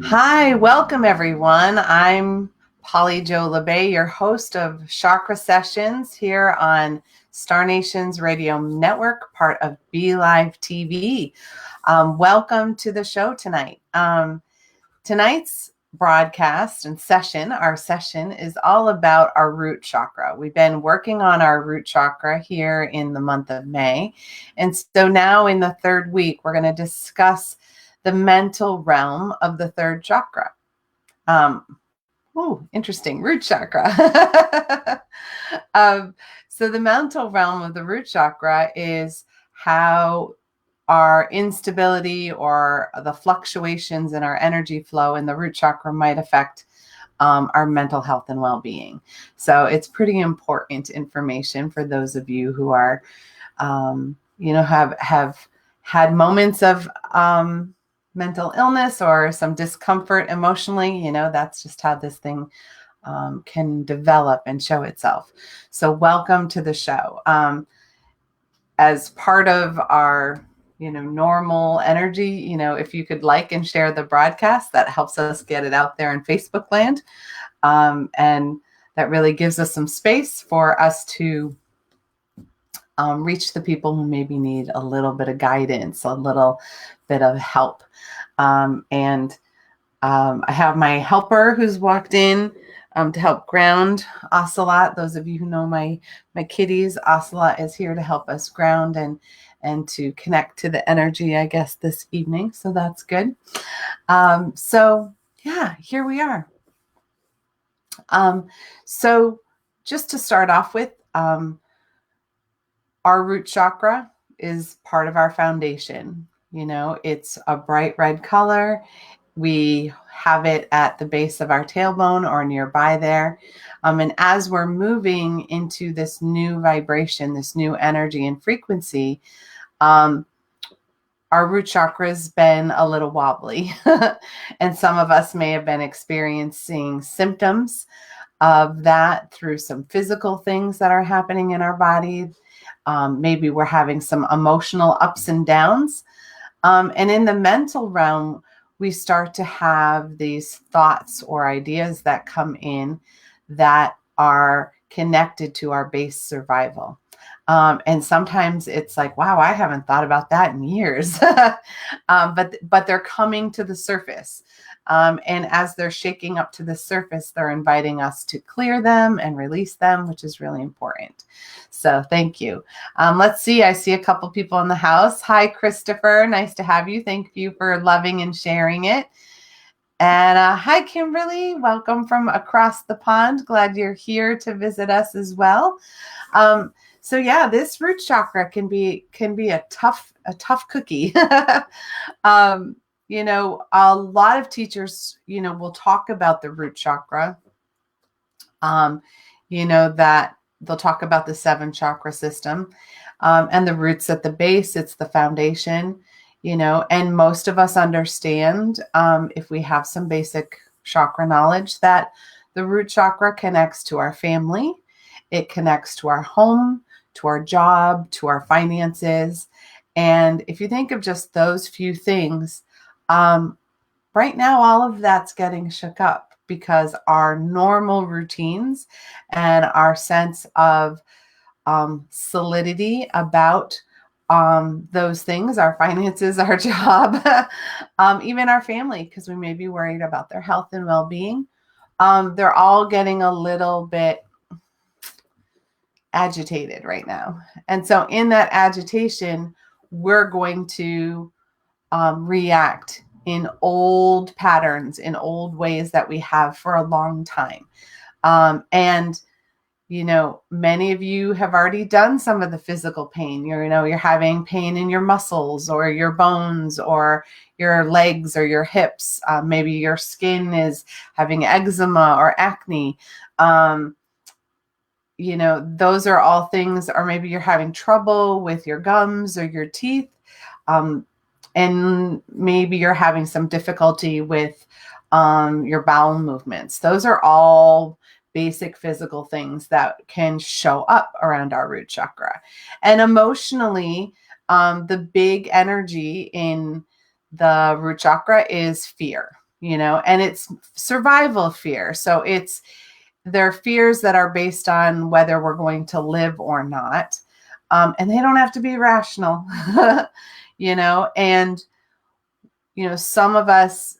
Hi, welcome everyone. I'm Polly Jo Labbé, your host of Chakra Sessions here on Star Nation's radio network, part of Be Live TV. Welcome to the show tonight. Tonight's broadcast and session, our session is all about our root chakra. We've been working on our root chakra here in the month of May. And so now in the third week, we're going to discuss the mental realm of the third chakra. Interesting, root chakra. So the mental realm of the root chakra is how our instability or the fluctuations in our energy flow in the root chakra might affect our mental health and well-being. So it's pretty important information for those of you who are, have had moments of mental illness or some discomfort emotionally. That's just how this thing can develop and show itself. So welcome to the show. As part of our normal energy, if you could like and share the broadcast, that helps us get it out there in Facebook land. And that really gives us some space for us to reach the people who maybe need a little bit of guidance, a little bit of help. I have my helper who's walked in to help ground Ocelot. Those of you who know my kitties, Ocelot is here to help us ground and to connect to the energy, I guess, this evening. So that's good. Here we are. So just to start off with, our root chakra is part of our foundation. It's a bright red color. We have it at the base of our tailbone or nearby there. And as we're moving into this new vibration, this new energy and frequency, our root chakra has been a little wobbly. And some of us may have been experiencing symptoms of that through some physical things that are happening in our body. Maybe we're having some emotional ups and downs. And in the mental realm, we start to have these thoughts or ideas that come in that are connected to our base survival. And sometimes it's like, wow, I haven't thought about that in years. But they're coming to the surface. And as they're shaking up to the surface, they're inviting us to clear them and release them, which is really important. So thank you. Let's see. I see a couple people in the house. Hi, Christopher. Nice to have you. Thank you for loving and sharing it. And hi, Kimberly. Welcome from across the pond. Glad you're here to visit us as well. So yeah, this root chakra can be a tough cookie. A lot of teachers, will talk about the root chakra. That they'll talk about the 7 chakra system, and the roots at the base. It's the foundation, and most of us understand, if we have some basic chakra knowledge, that the root chakra connects to our family. It connects to our home, to our job, to our finances. And if you think of just those few things, right now, all of that's getting shook up because our normal routines and our sense of solidity about those things, our finances, our job, even our family, because we may be worried about their health and well-being, they're all getting a little bit agitated right now. And so in that agitation, we're going to react in old patterns, in old ways that we have for a long time. Many of you have already done some of the physical pain. You're having pain in your muscles or your bones or your legs or your hips. Maybe your skin is having eczema or acne. Those are all things, or maybe you're having trouble with your gums or your teeth. And maybe you're having some difficulty with your bowel movements. Those are all basic physical things that can show up around our root chakra. And emotionally, the big energy in the root chakra is fear, and it's survival fear. So they're fears that are based on whether we're going to live or not. And they don't have to be rational, and, some of us,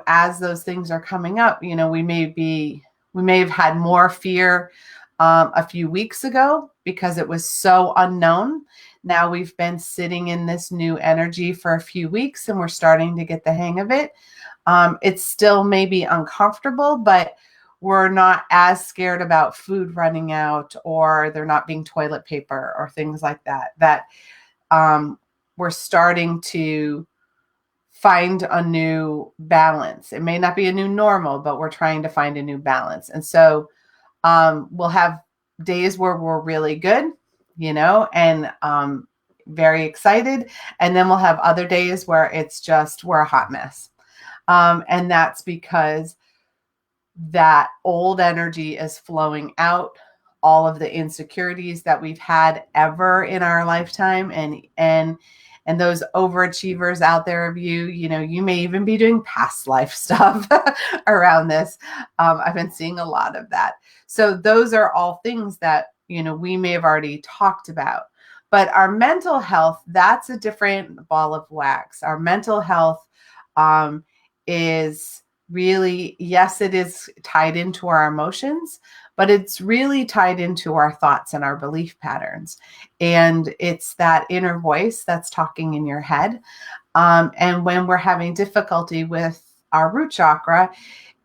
as those things are coming up, we may have had more fear a few weeks ago because it was so unknown. Now we've been sitting in this new energy for a few weeks and we're starting to get the hang of it. It's still maybe uncomfortable, but we're not as scared about food running out or there not being toilet paper or things like that we're starting to find a new balance. It may not be a new normal, but we're trying to find a new balance. And so we'll have days where we're really good, and very excited. And then we'll have other days where we're a hot mess. And that's because that old energy is flowing out, all of the insecurities that we've had ever in our lifetime, and those overachievers out there of you may even be doing past life stuff around this. I've been seeing a lot of that. So those are all things that, we may have already talked about. But our mental health, that's a different ball of wax. Our mental health is really, yes, it is tied into our emotions, but it's really tied into our thoughts and our belief patterns. And it's that inner voice that's talking in your head. And when we're having difficulty with our root chakra,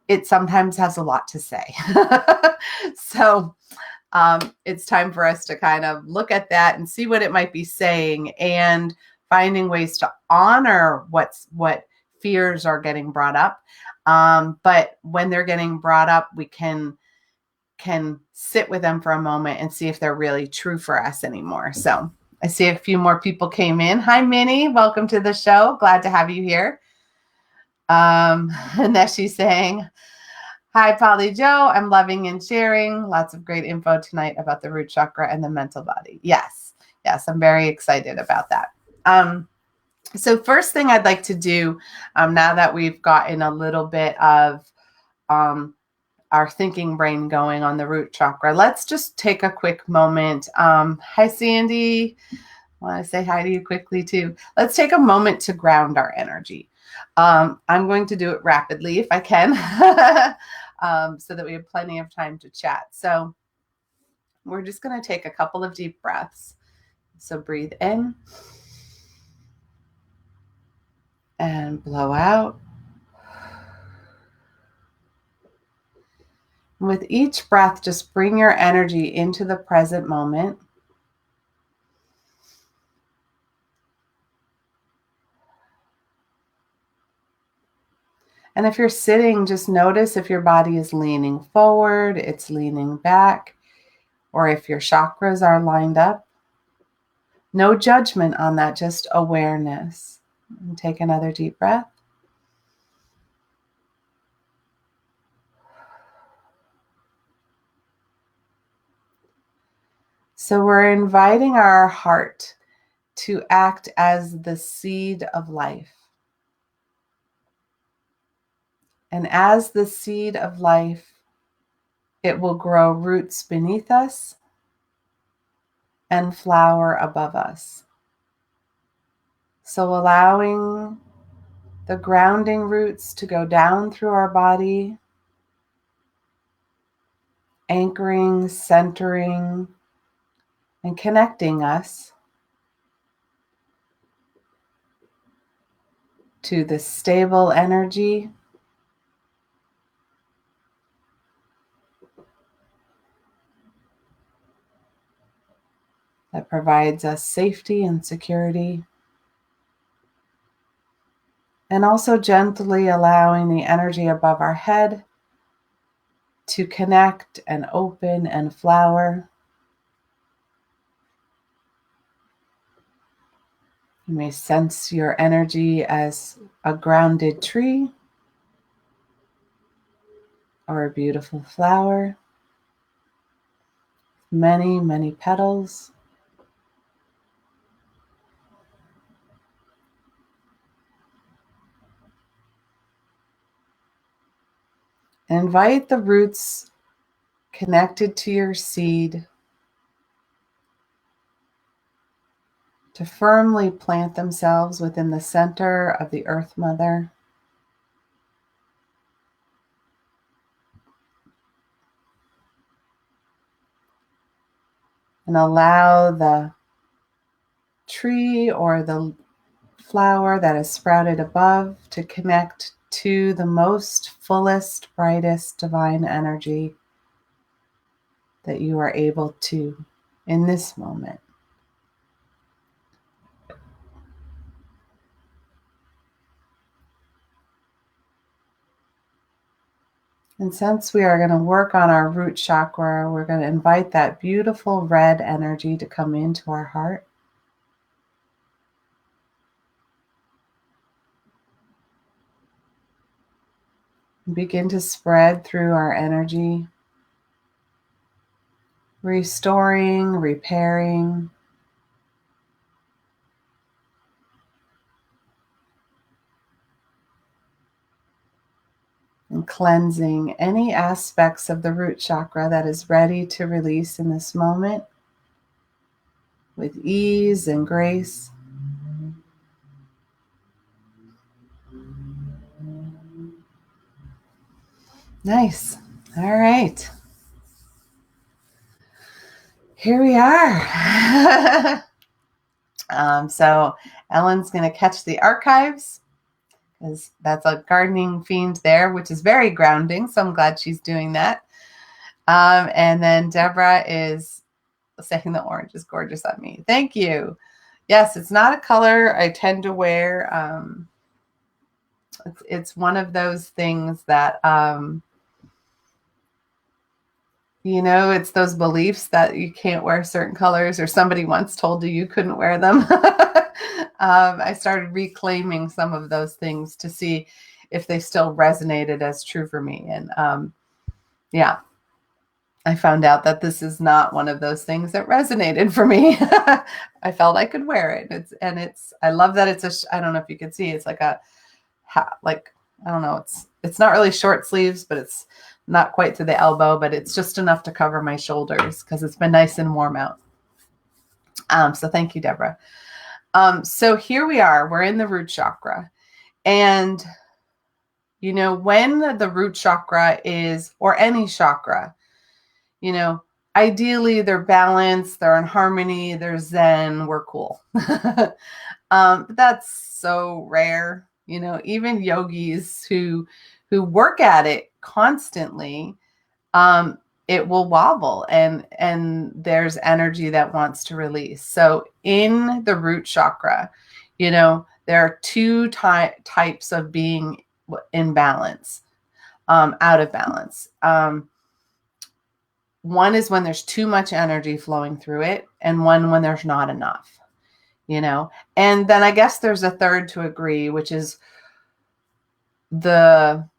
it sometimes has a lot to say. So it's time for us to kind of look at that and see what it might be saying, and finding ways to honor what fears are getting brought up. But when they're getting brought up, we can sit with them for a moment and see if they're really true for us anymore. So I see a few more people came in. Hi, Minnie. Welcome to the show. Glad to have you here. Neshi's saying, hi, Polly Joe. I'm loving and sharing. Lots of great info tonight about the root chakra and the mental body. Yes, I'm very excited about that. So first thing I'd like to do, now that we've gotten a little bit of our thinking brain going on the root chakra, let's just take a quick moment. Hi, Sandy. I want to say hi to you quickly too. Let's take a moment to ground our energy. I'm going to do it rapidly if I can, so that we have plenty of time to chat. So we're just going to take a couple of deep breaths. So breathe in and blow out. With each breath, just bring your energy into the present moment. And if you're sitting, just notice if your body is leaning forward, it's leaning back, or if your chakras are lined up. No judgment on that, just awareness. And take another deep breath. So we're inviting our heart to act as the seed of life. And as the seed of life, it will grow roots beneath us and flower above us. So allowing the grounding roots to go down through our body, anchoring, centering, and connecting us to the stable energy that provides us safety and security, and also gently allowing the energy above our head to connect and open and flower. You may sense your energy as a grounded tree or a beautiful flower, many, many petals. And invite the roots connected to your seed to firmly plant themselves within the center of the Earth Mother. And allow the tree or the flower that is sprouted above to connect to the most fullest, brightest divine energy that you are able to in this moment. And since we are going to work on our root chakra, we're going to invite that beautiful red energy to come into our heart. And begin to spread through our energy, restoring, repairing, and cleansing any aspects of the root chakra that is ready to release in this moment with ease and grace. Nice. All right. Here we are. So Ellen's going to catch the archives, because that's a gardening fiend there, which is very grounding. So I'm glad she's doing that. And then Deborah is saying the orange is gorgeous on me. Thank you. Yes, it's not a color I tend to wear. It's one of those things that, it's those beliefs that you can't wear certain colors, or somebody once told you couldn't wear them. I started reclaiming some of those things to see if they still resonated as true for me. And yeah, I found out that this is not one of those things that resonated for me. I felt I could wear it. I love that I don't know if you can see, it's like I don't know, it's not really short sleeves, but it's not quite to the elbow, but it's just enough to cover my shoulders because it's been nice and warm out. So thank you, Deborah. So here we are, we're in the root chakra. And, when the root chakra is, or any chakra, ideally they're balanced, they're in harmony, they're zen, we're cool. But that's so rare. Even yogis who work at it constantly, it will wobble and there's energy that wants to release. So in the root chakra, there are two types of being in balance, out of balance. One is when there's too much energy flowing through it, and one when there's not enough. And then I guess there's a third to agree, which is when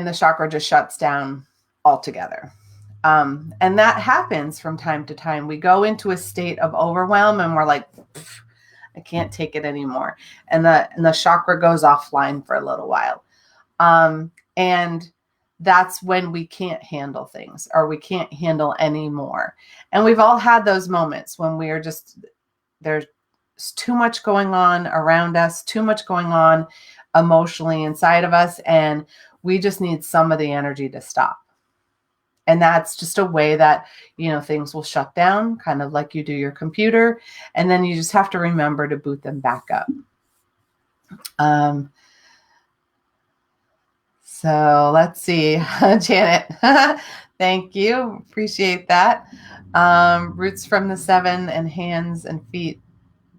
the chakra just shuts down altogether. And that happens from time to time. We go into a state of overwhelm and we're like, I can't take it anymore. And the chakra goes offline for a little while. And that's when we can't handle things, or we can't handle anymore. And we've all had those moments when we are there's too much going on around us, too much going on emotionally inside of us, and we just need some of the energy to stop. And that's just a way that, things will shut down, kind of like you do your computer, and then you just have to remember to boot them back up. So let's see, Janet, thank you. Appreciate that. Roots from the 7 and hands and feet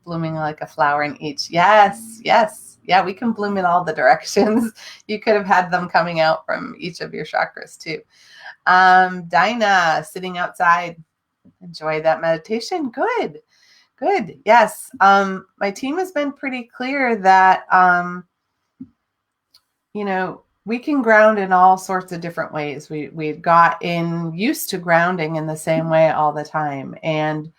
blooming like a flower in each. Yes. Yeah, we can bloom in all the directions. You could have had them coming out from each of your chakras too. Dinah, sitting outside. Enjoy that meditation. Good. Yes. My team has been pretty clear that, we can ground in all sorts of different ways. We've gotten used to grounding in the same way all the time. And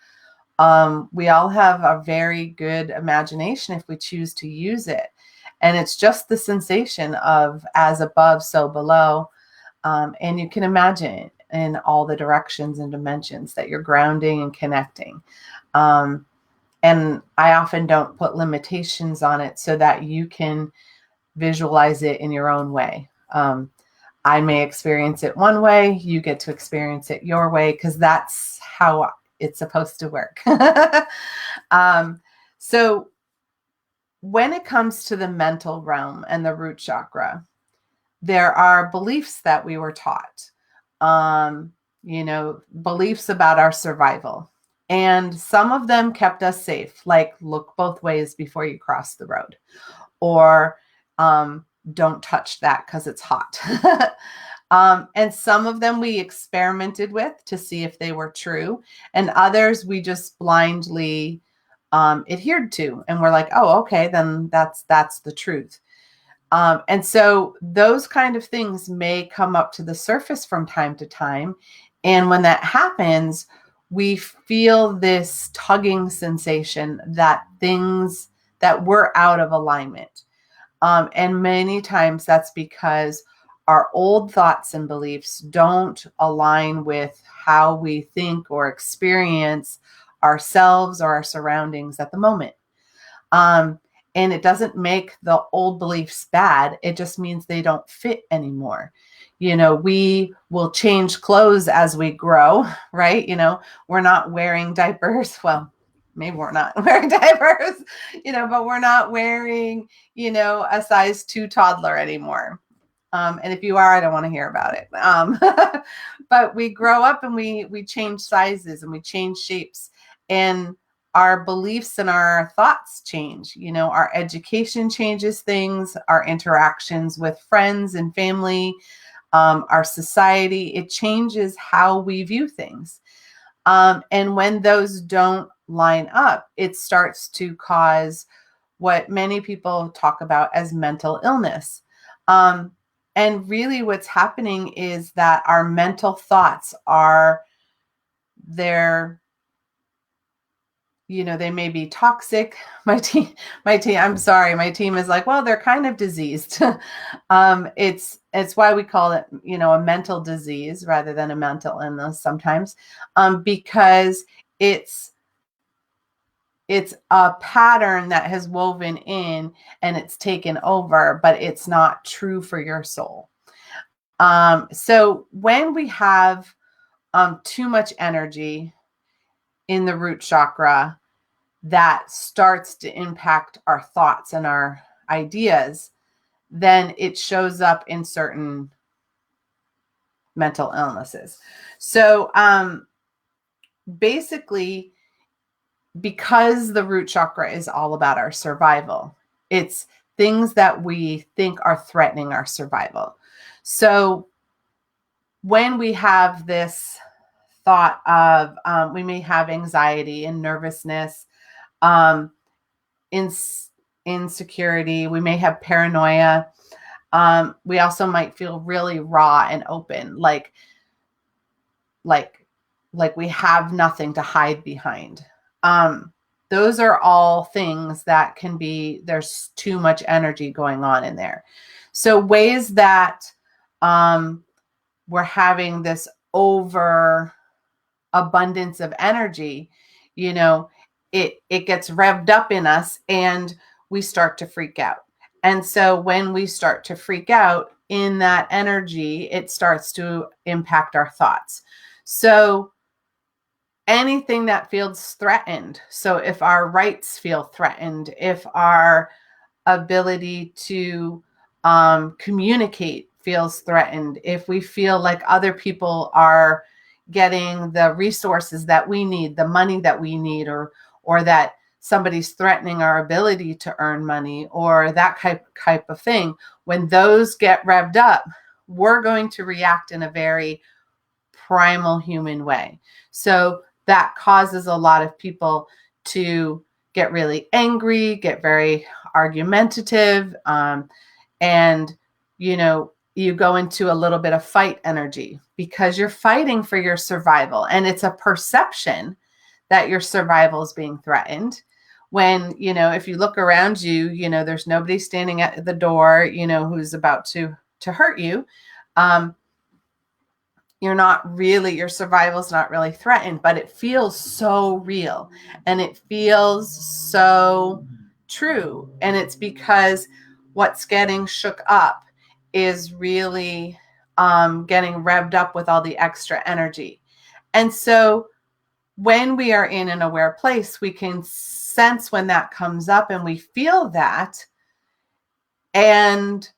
we all have a very good imagination if we choose to use it. And it's just the sensation of as above, so below. And you can imagine in all the directions and dimensions that you're grounding and connecting. And I often don't put limitations on it so that you can visualize it in your own way. I may experience it one way, you get to experience it your way, because that's how it's supposed to work. So when it comes to the mental realm and the root chakra, there are beliefs that we were taught, beliefs about our survival. And some of them kept us safe, like look both ways before you cross the road, or don't touch that because it's hot. And some of them we experimented with to see if they were true. And others we just blindly adhered to. And we're like, oh, okay, then that's the truth. And so those kind of things may come up to the surface from time to time. And when that happens, we feel this tugging sensation that things that we're out of alignment. And many times that's because our old thoughts and beliefs don't align with how we think or experience ourselves or our surroundings at the moment. And it doesn't make the old beliefs bad. It just means they don't fit anymore. We will change clothes as we grow, right? We're not wearing diapers. Well, maybe we're not wearing diapers, but we're not wearing, a size 2 toddler anymore. And if you are, I don't want to hear about it. But we grow up and we change sizes and we change shapes, and our beliefs and our thoughts change. Our education changes things, our interactions with friends and family, our society, it changes how we view things. And when those don't line up, it starts to cause what many people talk about as mental illness. And really what's happening is that our mental thoughts they may be toxic. My team, I'm sorry, my team is like, well, they're kind of diseased. It's why we call it, a mental disease rather than a mental illness sometimes, because it's a pattern that has woven in and it's taken over, but it's not true for your soul. So when we have too much energy in the root chakra, that starts to impact our thoughts and our ideas, then it shows up in certain mental illnesses. So basically, because the root chakra is all about our survival, it's things that we think are threatening our survival. So when we have this thought of, we may have anxiety and nervousness, insecurity, we may have paranoia. We also might feel really raw and open, like we have nothing to hide behind. Those are all things that can be, there's too much energy going on in there. So ways that we're having this over abundance of energy, it gets revved up in us and we start to freak out. And so when we start to freak out in that energy, it starts to impact our thoughts. So anything that feels threatened. So if our rights feel threatened, if our ability to communicate feels threatened, if we feel like other people are getting the resources that we need, the money that we need, or that somebody's threatening our ability to earn money, or that type of thing, when those get revved up, we're going to react in a very primal human way. So that causes a lot of people to get really angry, get very argumentative, and you go into a little bit of fight energy because you're fighting for your survival, and it's a perception that your survival is being threatened, when, if you look around you, there's nobody standing at the door, who's about to hurt you. Your survival's not really threatened, but it feels so real and it feels so true. And it's because what's getting shook up is really getting revved up with all the extra energy. And so when we are in an aware place, we can sense when that comes up and we feel that. And,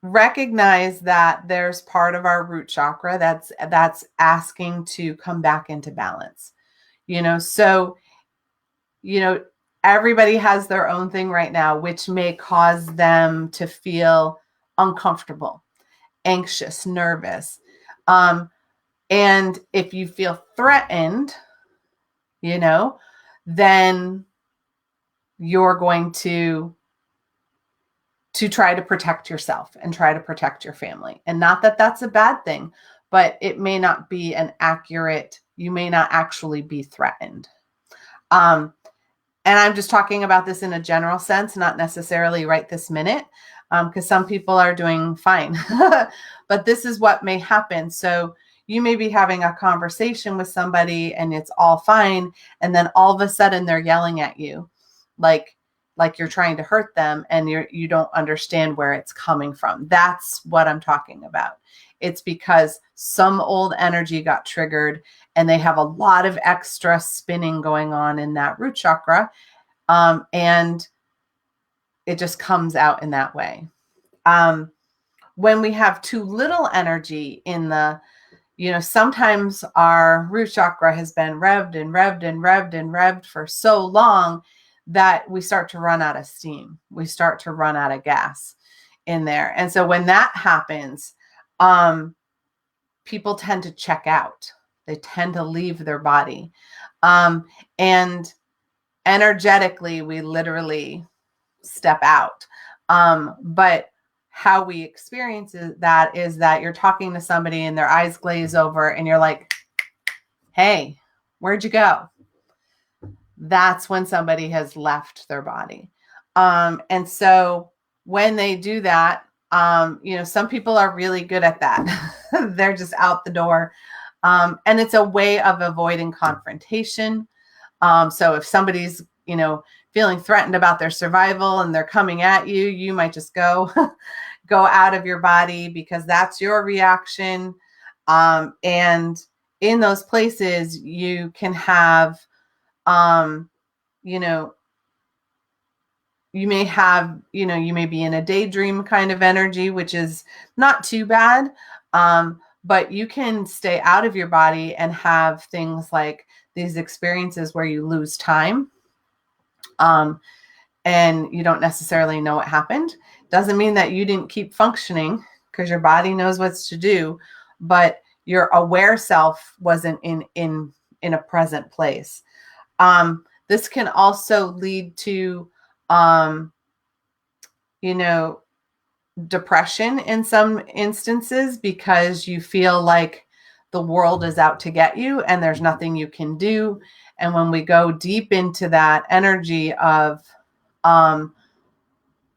recognize that there's part of our root chakra that's asking to come back into balance. So, everybody has their own thing right now, which may cause them to feel uncomfortable, anxious, nervous. And if you feel threatened, then you're going to try to protect yourself and try to protect your family. And not that that's a bad thing, but it may not be you may not actually be threatened. And I'm just talking about this in a general sense, not necessarily right this minute, because some people are doing fine. But this is what may happen. So you may be having a conversation with somebody and it's all fine. And then all of a sudden they're yelling at you like you're trying to hurt them and you don't understand where it's coming from. That's what I'm talking about. It's because some old energy got triggered and they have a lot of extra spinning going on in that root chakra. And it just comes out in that way. When we have too little energy in the, sometimes our root chakra has been revved and revved and revved and revved for so long that we start to run out of steam. We start to run out of gas in there. And so when that happens, people tend to check out. They tend to leave their body. And energetically, we literally step out. But how we experience that is that you're talking to somebody and their eyes glaze over and you're like, hey, where'd you go? That's when somebody has left their body. And so when they do that, some people are really good at that. They're just out the door. And it's a way of avoiding confrontation. So if somebody's, feeling threatened about their survival and they're coming at you, you might just go out of your body because that's your reaction. And in those places, you can have, you may be in a daydream kind of energy, which is not too bad. But you can stay out of your body and have things like these experiences where you lose time. And you don't necessarily know what happened. Doesn't mean that you didn't keep functioning because your body knows what to do, but your aware self wasn't in a present place. This can also lead to, depression in some instances because you feel like the world is out to get you and there's nothing you can do. And when we go deep into that energy of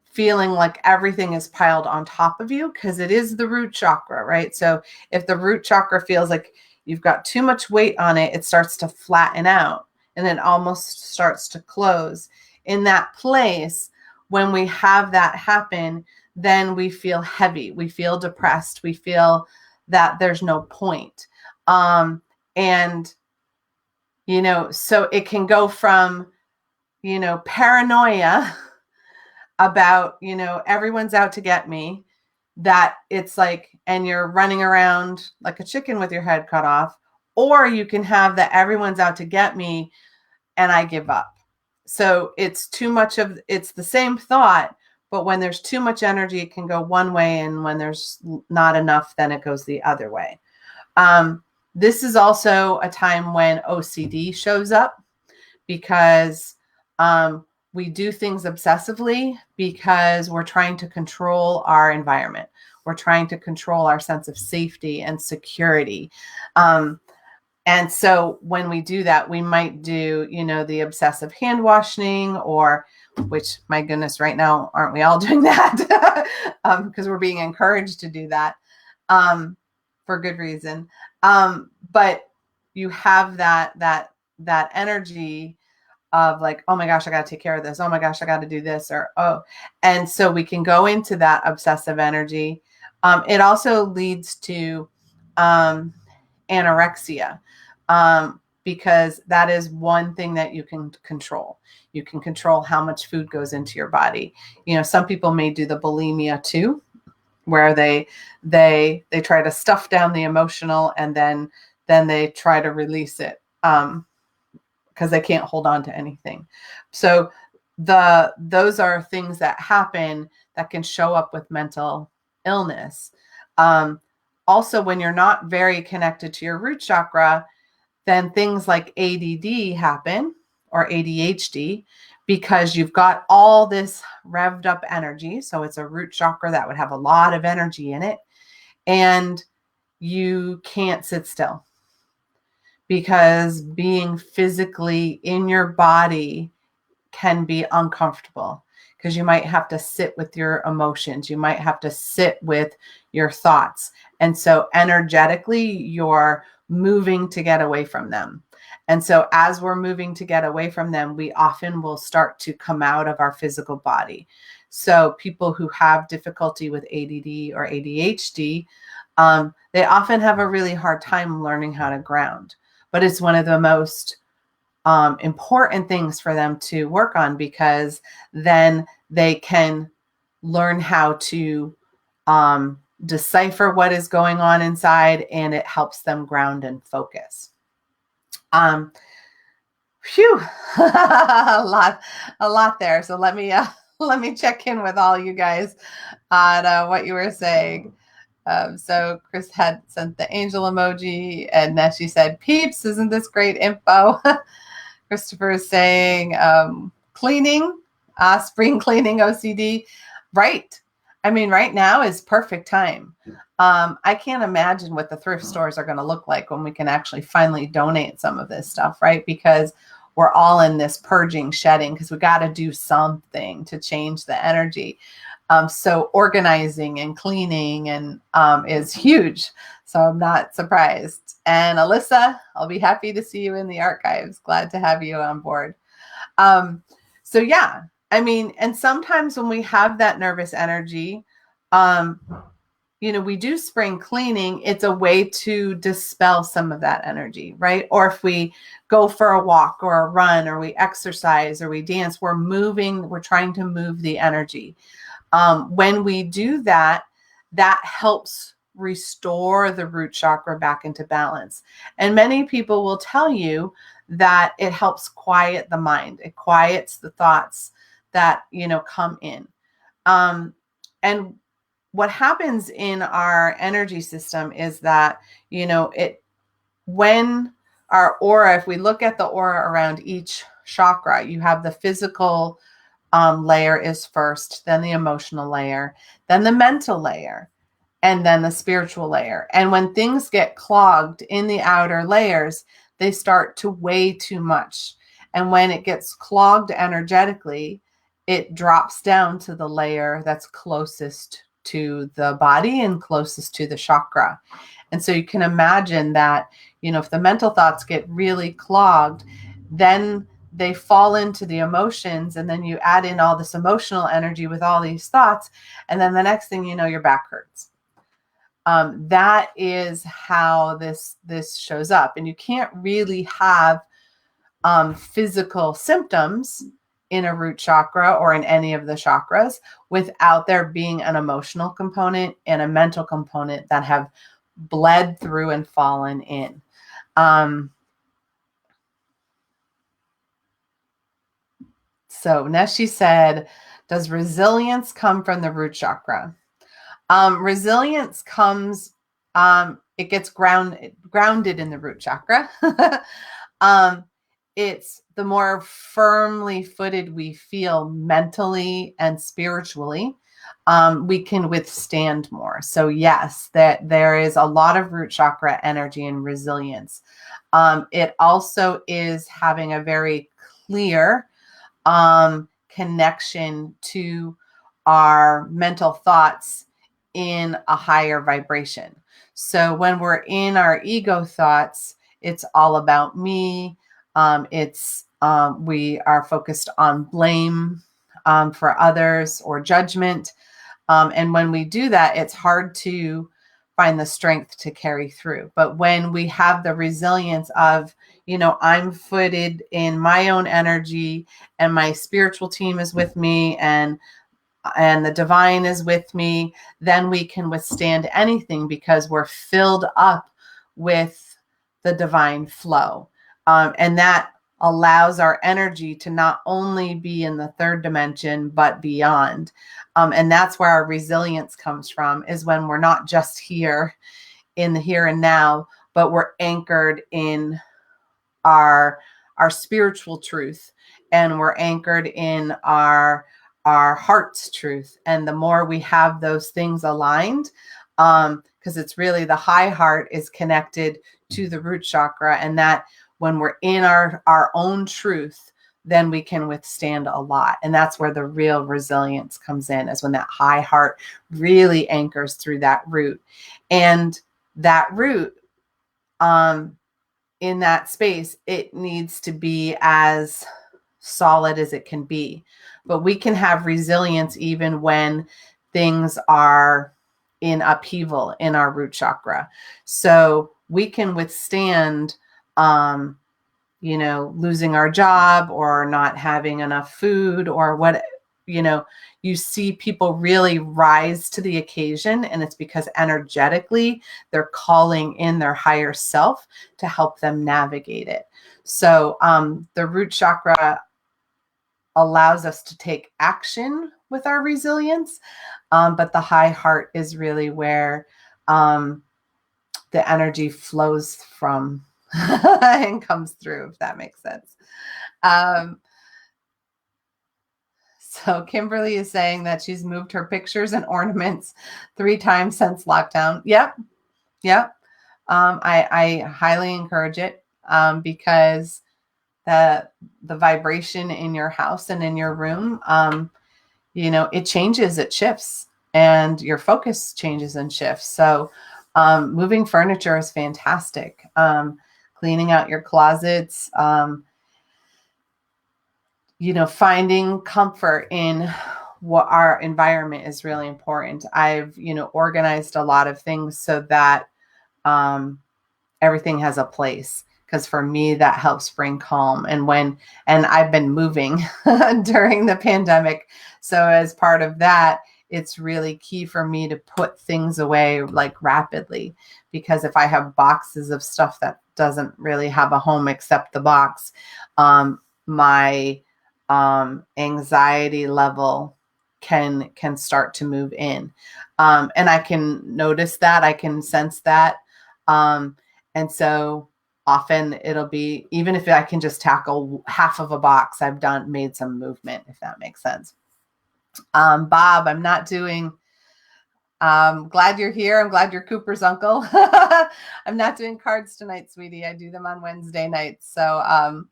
feeling like everything is piled on top of you, because it is the root chakra, right? So if the root chakra feels like you've got too much weight on it, it starts to flatten out and it almost starts to close. In that place, when we have that happen, then we feel heavy, we feel depressed, we feel that there's no point. And, so it can go from, paranoia about, everyone's out to get me, that it's like, and you're running around like a chicken with your head cut off, or you can have that everyone's out to get me and I give up. So it's the same thought, but when there's too much energy, it can go one way. And when there's not enough, then it goes the other way. This is also a time when OCD shows up because we do things obsessively because we're trying to control our environment. We're trying to control our sense of safety and security. And so when we do that, we might do, the obsessive hand washing, or, which, my goodness, right now, aren't we all doing that? Because we're being encouraged to do that for good reason. But you have that energy of like, oh my gosh, I got to take care of this. Oh my gosh, I got to do this. And so we can go into that obsessive energy. It also leads to anorexia, because that is one thing that you can control. You can control how much food goes into your body. Some people may do the bulimia too, where they try to stuff down the emotional, and then they try to release it because they can't hold on to anything. So those are things that happen that can show up with mental illness. Also, when you're not very connected to your root chakra, then things like ADD happen, or ADHD, because you've got all this revved up energy. So it's a root chakra that would have a lot of energy in it, and you can't sit still, because being physically in your body can be uncomfortable, because you might have to sit with your emotions. You might have to sit with your thoughts. And so energetically, you're moving to get away from them. And so as we're moving to get away from them, we often will start to come out of our physical body. So people who have difficulty with ADD or ADHD, they often have a really hard time learning how to ground. But it's one of the most important things for them to work on, because then they can learn how to decipher what is going on inside, and it helps them ground and focus. Phew, a lot there. So let me check in with all you guys on what you were saying. So Chris had sent the angel emoji, and Neshi said, "Peeps, isn't this great info?" Christopher is saying, cleaning, spring cleaning OCD. Right. I mean, right now is perfect time. I can't imagine what the thrift stores are going to look like when we can actually finally donate some of this stuff, right? Because we're all in this purging, shedding, because we got to do something to change the energy. So organizing and cleaning and is huge. So I'm not surprised. And Alyssa, I'll be happy to see you in the archives. Glad to have you on board. So yeah, I mean, and sometimes when we have that nervous energy, we do spring cleaning. It's a way to dispel some of that energy, right? Or if we go for a walk or a run, or we exercise or we dance, we're trying to move the energy. When we do that, that helps restore the root chakra back into balance. And many people will tell you that it helps quiet the mind. It quiets the thoughts that, come in. And what happens in our energy system is that, when our aura, if we look at the aura around each chakra, you have the physical layer is first, then the emotional layer, then the mental layer, and then the spiritual layer. And when things get clogged in the outer layers, they start to weigh too much. And when it gets clogged energetically, it drops down to the layer that's closest to the body and closest to the chakra. And so you can imagine that, if the mental thoughts get really clogged, then they fall into the emotions, and then you add in all this emotional energy with all these thoughts, and then the next thing you know, your back hurts. That is how this shows up. And you can't really have physical symptoms in a root chakra or in any of the chakras without there being an emotional component and a mental component that have bled through and fallen in. So Neshi said, does resilience come from the root chakra? Resilience comes, it gets grounded in the root chakra. It's the more firmly footed we feel mentally and spiritually, we can withstand more. So yes, that there is a lot of root chakra energy and resilience. It also is having a very clear connection to our mental thoughts in a higher vibration. So when we're in our ego thoughts, it's all about me. We are focused on blame for others or judgment. And when we do that, it's hard to find the strength to carry through. But when we have the resilience of, I'm footed in my own energy and my spiritual team is with me and the divine is with me, then we can withstand anything because we're filled up with the divine flow. And that allows our energy to not only be in the third dimension, but beyond. And that's where our resilience comes from, is when we're not just here in the here and now, but we're anchored in our spiritual truth, and we're anchored in our heart's truth. And the more we have those things aligned, because it's really the high heart is connected to the root chakra, and that when we're in our own truth, then we can withstand a lot. And that's where the real resilience comes in, is when that high heart really anchors through that root. And that root, in that space, it needs to be as solid as it can be. But we can have resilience even when things are in upheaval in our root chakra. So we can withstand, losing our job or not having enough food or what, you see people really rise to the occasion, and it's because energetically they're calling in their higher self to help them navigate it. So the root chakra allows us to take action with our resilience, but the high heart is really where the energy flows from and comes through, if that makes sense. So Kimberly is saying that she's moved her pictures and ornaments 3 times since lockdown. Yep. I highly encourage it, because the vibration in your house and in your room, it changes, it shifts, and your focus changes and shifts. So moving furniture is fantastic. Cleaning out your closets, finding comfort in what our environment is really important. I've, organized a lot of things so that everything has a place, because for me, that helps bring calm. And I've been moving during the pandemic. So as part of that, it's really key for me to put things away like rapidly, because if I have boxes of stuff that doesn't really have a home except the box, my anxiety level can start to move in. And I can notice that, I can sense that. And so often it'll be, even if I can just tackle half of a box, I've made some movement, if that makes sense. Bob, I'm not doing, glad you're here. I'm glad you're Cooper's uncle. I'm not doing cards tonight, sweetie. I do them on Wednesday nights. So,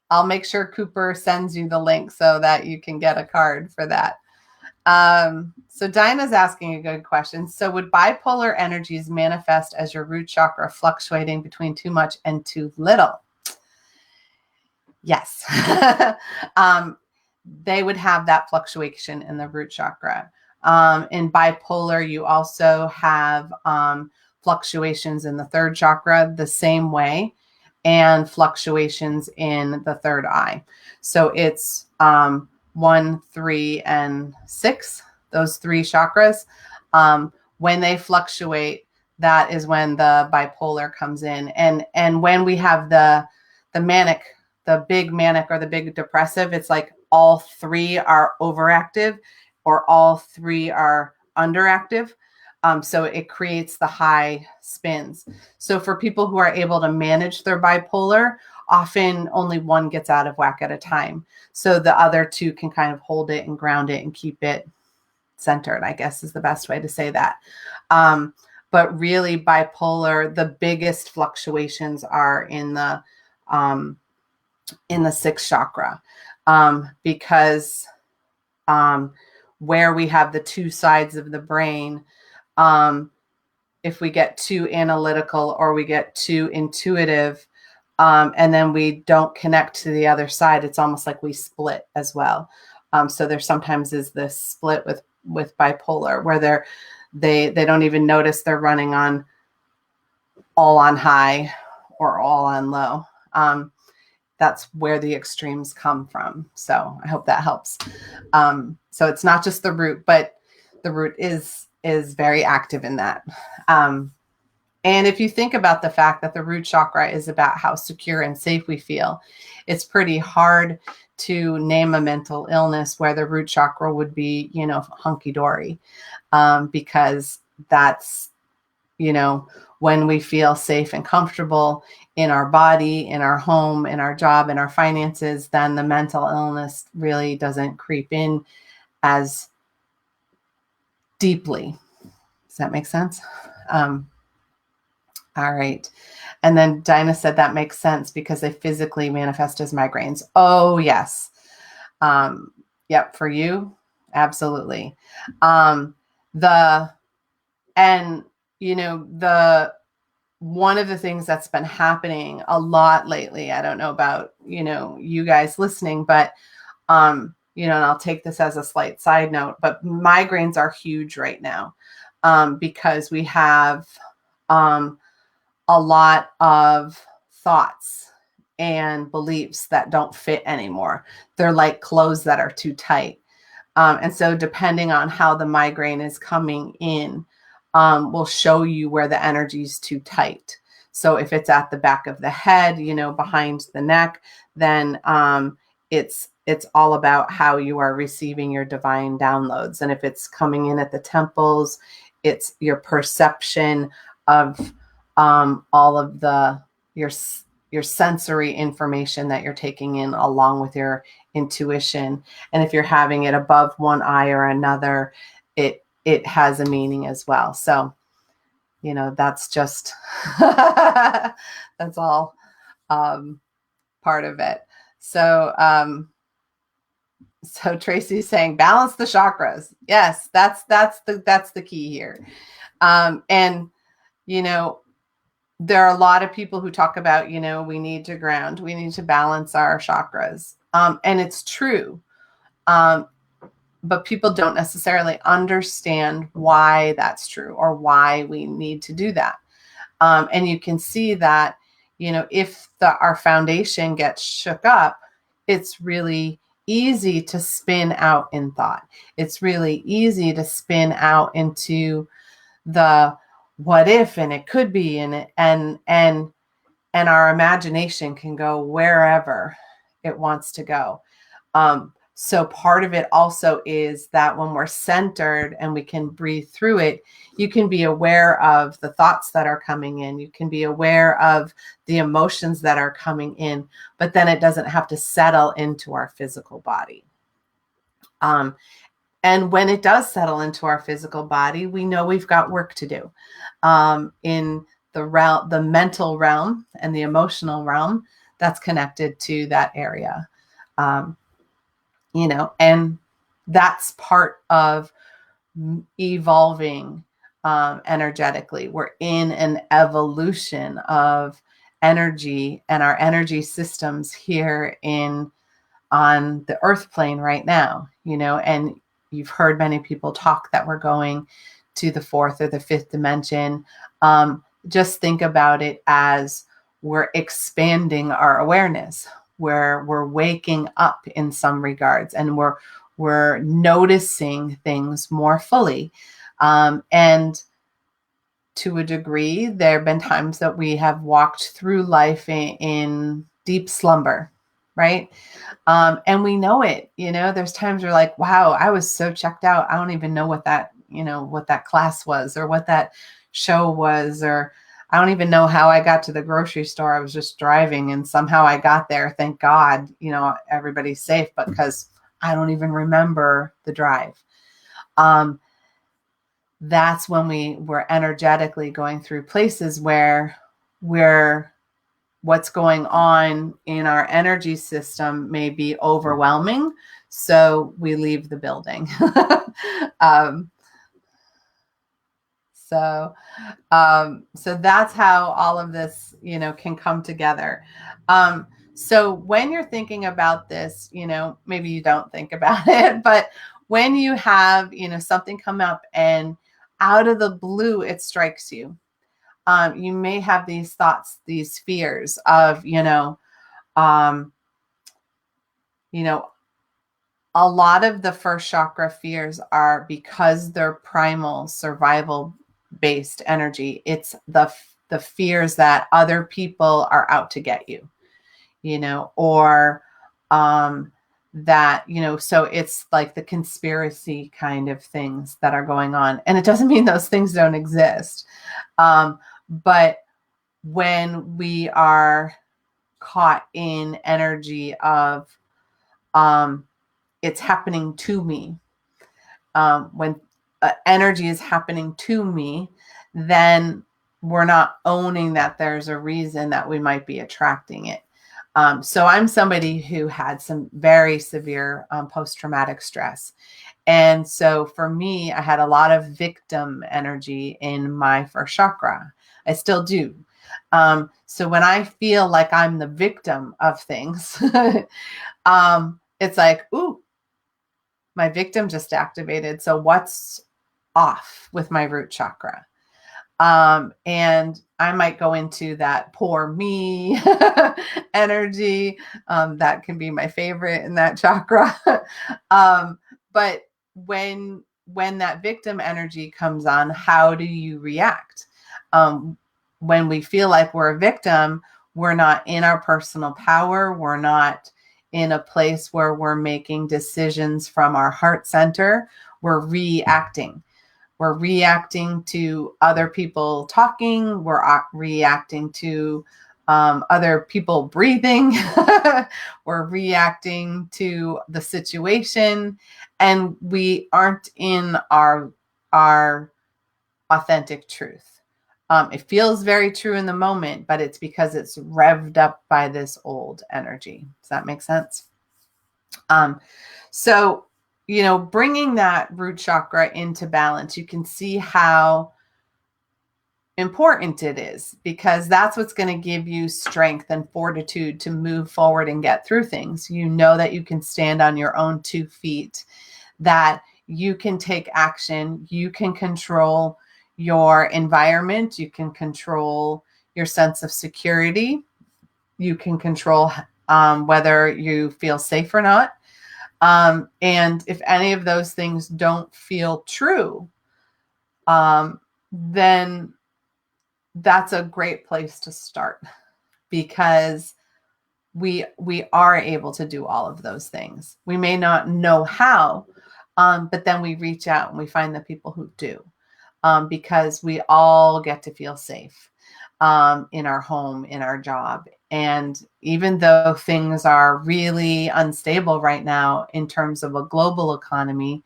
I'll make sure Cooper sends you the link so that you can get a card for that. So Dinah's asking a good question. So would bipolar energies manifest as your root chakra fluctuating between too much and too little? Yes. They would have that fluctuation in the root chakra. In bipolar, you also have fluctuations in the third chakra the same way, and fluctuations in the third eye. So it's 1, 3, and 6, those 3 chakras. When they fluctuate, that is when the bipolar comes in. And when we have the manic, the big manic or the big depressive, it's like all 3 are overactive or all 3 are underactive. So it creates the high spins. So for people who are able to manage their bipolar, often only one gets out of whack at a time. So the other 2 can kind of hold it and ground it and keep it centered, I guess is the best way to say that. But really bipolar, the biggest fluctuations are in the sixth chakra, because where we have the two sides of the brain, if we get too analytical or we get too intuitive, and then we don't connect to the other side, it's almost like we split as well. So there sometimes is this split with bipolar where they don't even notice they're running on all on high or all on low. That's where the extremes come from. So I hope that helps. So it's not just the root, but the root is very active in that. And if you think about the fact that the root chakra is about how secure and safe we feel, it's pretty hard to name a mental illness where the root chakra would be, hunky-dory, because that's, when we feel safe and comfortable in our body, in our home, in our job, in our finances, then the mental illness really doesn't creep in as deeply. Does that make sense? All right. And then Dinah said that makes sense because they physically manifest as migraines. Oh, yes. Yep. For you. Absolutely. One of the things that's been happening a lot lately, I don't know about, you guys listening, but, and I'll take this as a slight side note, but migraines are huge right now, because we have, a lot of thoughts and beliefs that don't fit anymore. They're like clothes that are too tight. And so depending on how the migraine is coming in, will show you where the energy is too tight. So if it's at the back of the head, behind the neck, then it's all about how you are receiving your divine downloads. And if it's coming in at the temples, it's your perception of all of your sensory information that you're taking in along with your intuition. And if you're having it above one eye or another, it has a meaning as well. So, that's just, that's all part of it. So, so Tracy's saying, balance the chakras. Yes, that's the key here. And, there are a lot of people who talk about, we need to ground, we need to balance our chakras. And it's true. But people don't necessarily understand why that's true or why we need to do that. And you can see that, if our foundation gets shook up, it's really easy to spin out in thought. It's really easy to spin out into the what if, and it could be, and our imagination can go wherever it wants to go. So part of it also is that when we're centered and we can breathe through it, you can be aware of the thoughts that are coming in. You can be aware of the emotions that are coming in, but then it doesn't have to settle into our physical body. And when it does settle into our physical body, we know we've got work to do in the mental realm and the emotional realm that's connected to that area. And that's part of evolving energetically. We're in an evolution of energy and our energy systems here on the earth plane right now, and you've heard many people talk that we're going to the fourth or the fifth dimension. Just think about it as we're expanding our awareness, where we're waking up in some regards, and we're noticing things more fully. And to a degree, there have been times that we have walked through life in deep slumber, right? And we know it, there's times we're like, wow, I was so checked out. I don't even know what that class was or what that show was, or I don't even know how I got to the grocery store. I was just driving and somehow I got there. Thank God, everybody's safe, but because I don't even remember the drive. That's when we're energetically going through places where what's going on in our energy system may be overwhelming. So we leave the building. um, so so that's how all of this, can come together. So when you're thinking about this, maybe you don't think about it, but when you have, something come up and out of the blue, it strikes you. You may have these thoughts, these fears of, um, a lot of the first chakra fears are because they're primal survival based energy. It's the fears that other people are out to get you, or that, so it's like the conspiracy kind of things that are going on. And it doesn't mean those things don't exist. But when we are caught in energy of, it's happening to me, when energy is happening to me, then we're not owning that there's a reason that we might be attracting it. So I'm somebody who had some very severe post-traumatic stress. And so for me, I had a lot of victim energy in my first chakra. I still do. So when I feel like I'm the victim of things, it's like, ooh, my victim just activated. So what's off with my root chakra? And I might go into that poor me energy. That can be my favorite in that chakra. But when that victim energy comes on, how do you react? When we feel like we're a victim, we're not in our personal power. We're not in a place where we're making decisions from our heart center. We're reacting. We're reacting to other people talking. We're reacting to other people breathing. We're reacting to the situation, and we aren't in our authentic truth. It feels very true in the moment, but it's because it's revved up by this old energy. Does that make sense? So, bringing that root chakra into balance, you can see how important it is, because that's what's going to give you strength and fortitude to move forward and get through things. You know that you can stand on your own 2 feet, that you can take action, you can control your environment, you can control your sense of security, you can control whether you feel safe or not. And if any of those things don't feel true, then that's a great place to start, because we are able to do all of those things. We may not know how, but then we reach out and we find the people who do, because we all get to feel safe in our home, in our job. And even though things are really unstable right now in terms of a global economy,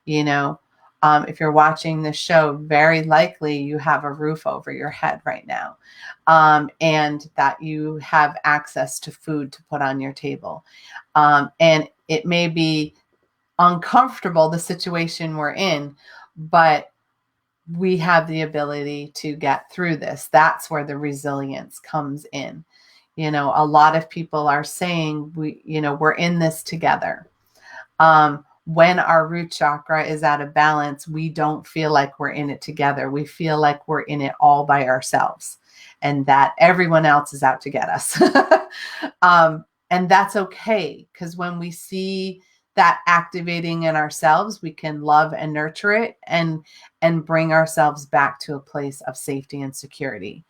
if you're watching this show, very likely you have a roof over your head right now, and that you have access to food to put on your table. And it may be uncomfortable, the situation we're in, but we have the ability to get through this. That's where the resilience comes in. A lot of people are saying we're in this together. When our root chakra is out of balance, we don't feel like we're in it together. We feel like we're in it all by ourselves, and that everyone else is out to get us. And that's okay, because when we see that activating in ourselves, we can love and nurture it and bring ourselves back to a place of safety and security.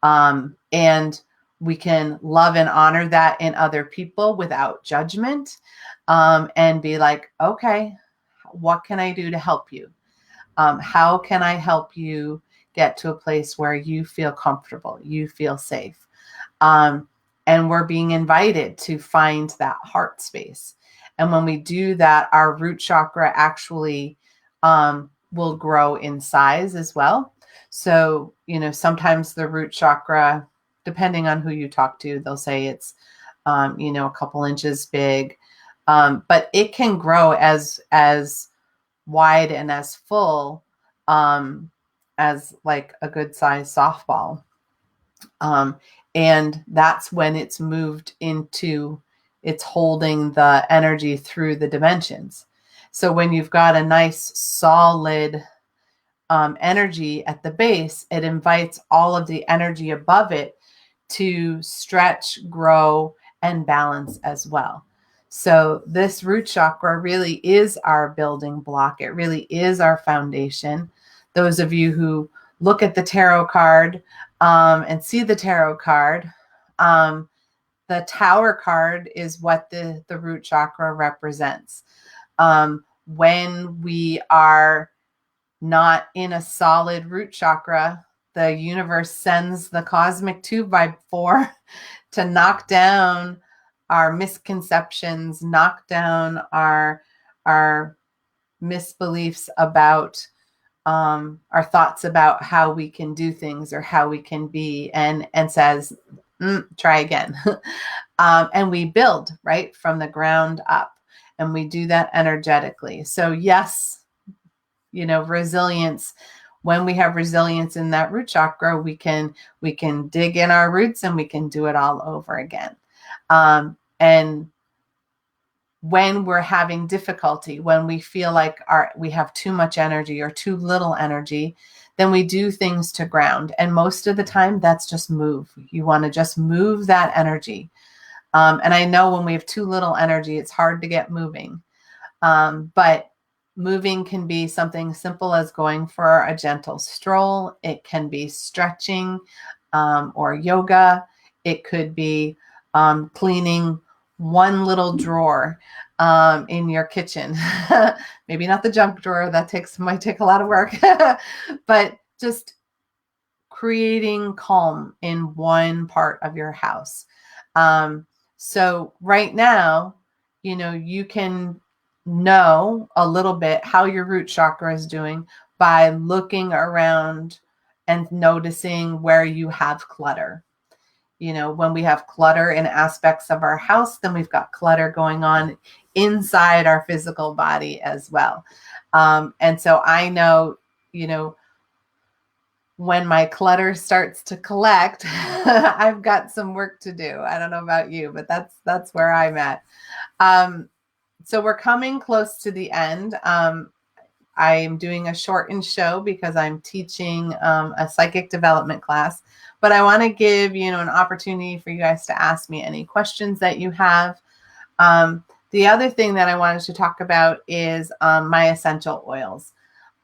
And we can love and honor that in other people without judgment, and be like, okay, what can I do to help you? How can I help you get to a place where you feel comfortable, you feel safe? And we're being invited to find that heart space. And when we do that, our root chakra actually will grow in size as well. So, sometimes the root chakra, depending on who you talk to, they'll say it's, a couple inches big. But it can grow as wide and as full as like a good sized softball. And that's when it's moved into, it's holding the energy through the dimensions. So when you've got a nice solid energy at the base, it invites all of the energy above it to stretch, grow, and balance as well. So this root chakra really is our building block. It really is our foundation. Those of you who look at the tarot card and see the tarot card, the Tower card is what the root chakra represents. When we are not in a solid root chakra, the universe sends the cosmic 2x4 to knock down our misconceptions, knock down our misbeliefs about our thoughts about how we can do things or how we can be, and says, try again. And we build right from the ground up, and we do that energetically. So yes, resilience. When we have resilience in that root chakra, we can dig in our roots and we can do it all over again. And when we're having difficulty, when we feel like we have too much energy or too little energy, then we do things to ground. And most of the time, that's just move. You want to just move that energy. And I know when we have too little energy, it's hard to get moving. But moving can be something simple as going for a gentle stroll. It can be stretching or yoga. It could be cleaning one little drawer in your kitchen. Maybe not the junk drawer, that might take a lot of work, but just creating calm in one part of your house. So right now, you can know a little bit how your root chakra is doing by looking around and noticing where you have clutter. When we have clutter in aspects of our house, then we've got clutter going on inside our physical body as well. And so I know, when my clutter starts to collect, I've got some work to do. I don't know about you, but that's where I'm at. So we're coming close to the end. I'm doing a shortened show because I'm teaching a psychic development class, but I want to give an opportunity for you guys to ask me any questions that you have. The other thing that I wanted to talk about is my essential oils.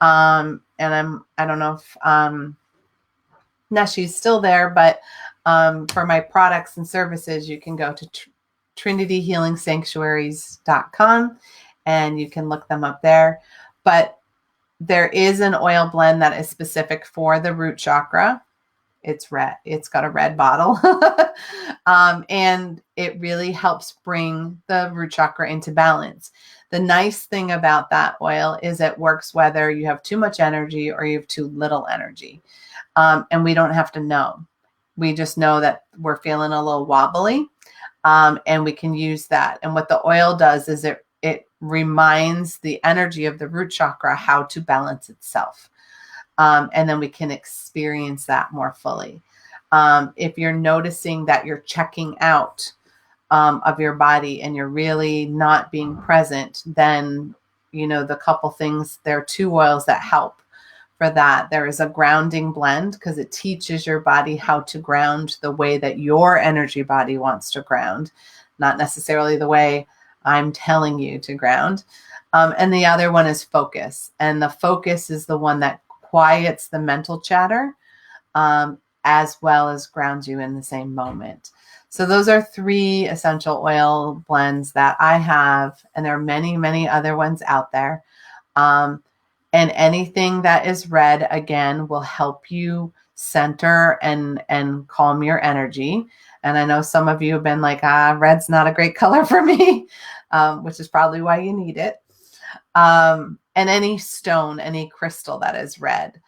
And I don't know if Neshi's still there, but for my products and services, you can go to trinityhealingsanctuaries.com and you can look them up there. But there is an oil blend that is specific for the root chakra. It's red. It's got a red bottle. And it really helps bring the root chakra into balance. The nice thing about that oil is it works whether you have too much energy or you have too little energy. And we don't have to know. We just know that we're feeling a little wobbly, and we can use that. And what the oil does is it reminds the energy of the root chakra how to balance itself. And then we can experience that more fully. If you're noticing that you're checking out of your body and you're really not being present, then, the couple things, there are 2 oils that help for that. There is a grounding blend because it teaches your body how to ground the way that your energy body wants to ground, not necessarily the way I'm telling you to ground. And the other one is focus. And the focus is the one that quiets the mental chatter, as well as grounds you in the same moment. So those are 3 essential oil blends that I have, and there are many, many other ones out there. And anything that is red, again, will help you center and calm your energy. And I know some of you have been like, red's not a great color for me, which is probably why you need it. and any stone, any crystal that is red.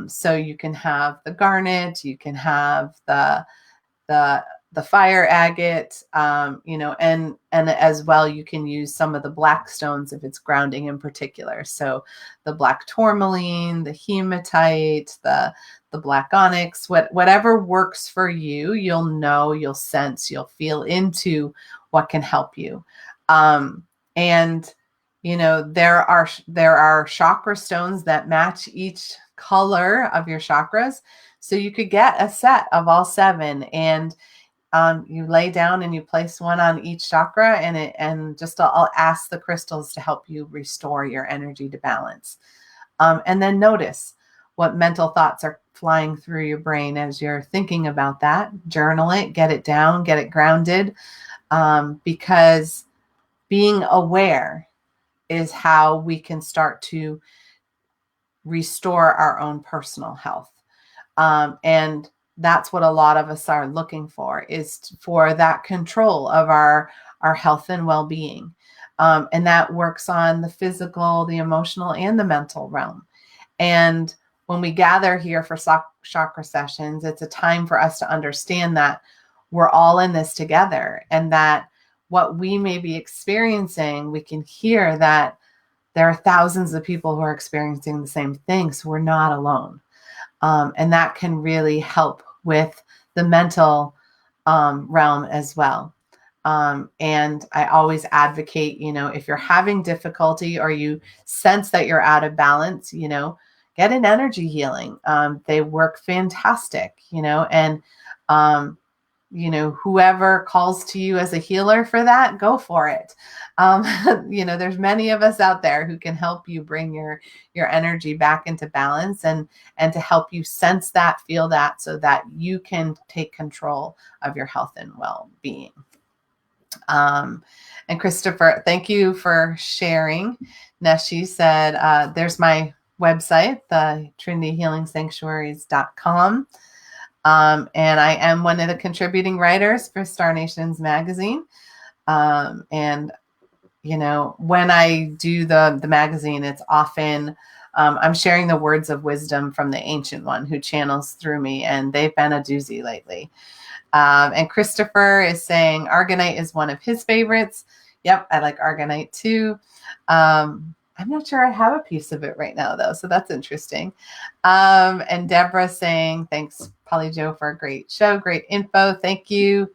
So you can have the garnet, you can have the the fire agate, and as well you can use some of the black stones if it's grounding in particular. So the black tourmaline, the hematite, the black onyx, whatever works for you, you'll know, you'll sense, you'll feel into what can help you. And there are chakra stones that match each color of your chakras. So you could get a set of all 7, and you lay down and you place one on each chakra, and I'll ask the crystals to help you restore your energy to balance. And then notice what mental thoughts are flying through your brain as you're thinking about that. Journal it, get it down, get it grounded, because being aware is how we can start to restore our own personal health. And that's what a lot of us are looking for, is for that control of our health and well-being. And that works on the physical, the emotional, and the mental realm. And when we gather here for chakra sessions, it's a time for us to understand that we're all in this together, and that what we may be experiencing, we can hear that there are thousands of people who are experiencing the same thing. So we're not alone. And that can really help with the mental realm as well. And I always advocate, if you're having difficulty or you sense that you're out of balance, get an energy healing. They work fantastic, and whoever calls to you as a healer for that, go for it. There's many of us out there who can help you bring your energy back into balance, and to help you sense that, feel that, so that you can take control of your health and well-being. And Christopher, thank you for sharing. Neshi said, there's my website, the trinityhealingsanctuaries.com. And I am one of the contributing writers for Star Nations magazine. And when I do the magazine, it's often I'm sharing the words of wisdom from the Ancient One who channels through me, and they've been a doozy lately. And Christopher is saying Argonite is one of his favorites. Yep, I like Argonite too. I'm not sure I have a piece of it right now, though, so that's interesting. And Deborah saying, thanks, Polly Joe, for a great show, great info. Thank you.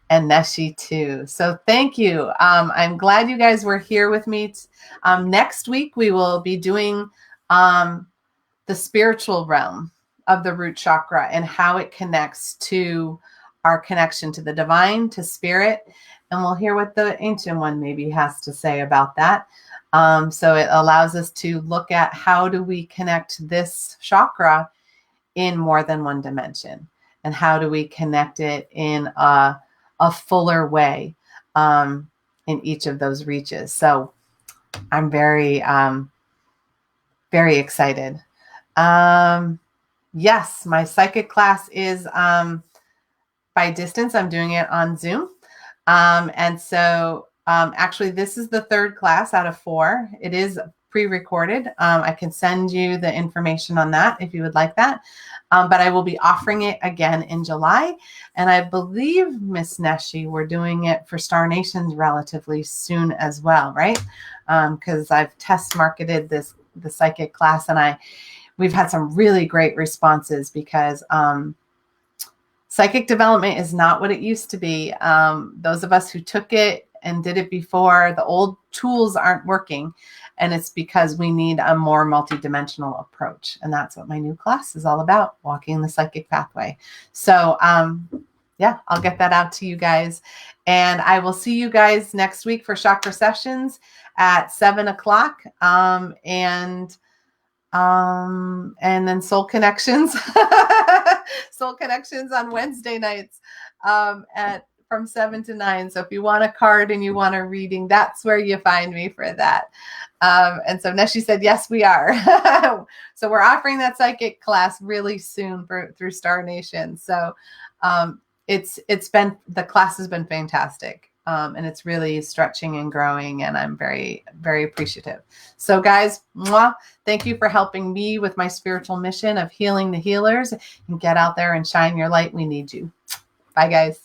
And Neshi, too. So thank you. I'm glad you guys were here with me. Next week, we will be doing the spiritual realm of the root chakra and how it connects to our connection to the divine, to spirit. And we'll hear what the Ancient One maybe has to say about that. So it allows us to look at how do we connect this chakra in more than one dimension, and how do we connect it in a fuller way in each of those reaches. So I'm very, very excited. Yes, my psychic class is by distance. I'm doing it on Zoom. And so actually, this is the 3rd class out of 4. It is pre-recorded. I can send you the information on that if you would like that. But I will be offering it again in July. And I believe, Miss Neshi, we're doing it for Star Nations relatively soon as well, right? Because I've test marketed the psychic class, and we've had some really great responses, because psychic development is not what it used to be. Those of us who took it and did it before, the old tools aren't working. And it's because we need a more multidimensional approach. And that's what my new class is all about, walking the psychic pathway. So yeah, I'll get that out to you guys. And I will see you guys next week for chakra sessions at 7:00. And then Soul Connections, Soul Connections on Wednesday nights from 7 to 9. So if you want a card and you want a reading, that's where you find me for that. And so Neshi said, yes, we are. So we're offering that psychic class really soon through Star Nation. So the class has been fantastic. And it's really stretching and growing, and I'm very, very appreciative. So guys, mwah, thank you for helping me with my spiritual mission of healing the healers, and get out there and shine your light. We need you. Bye guys.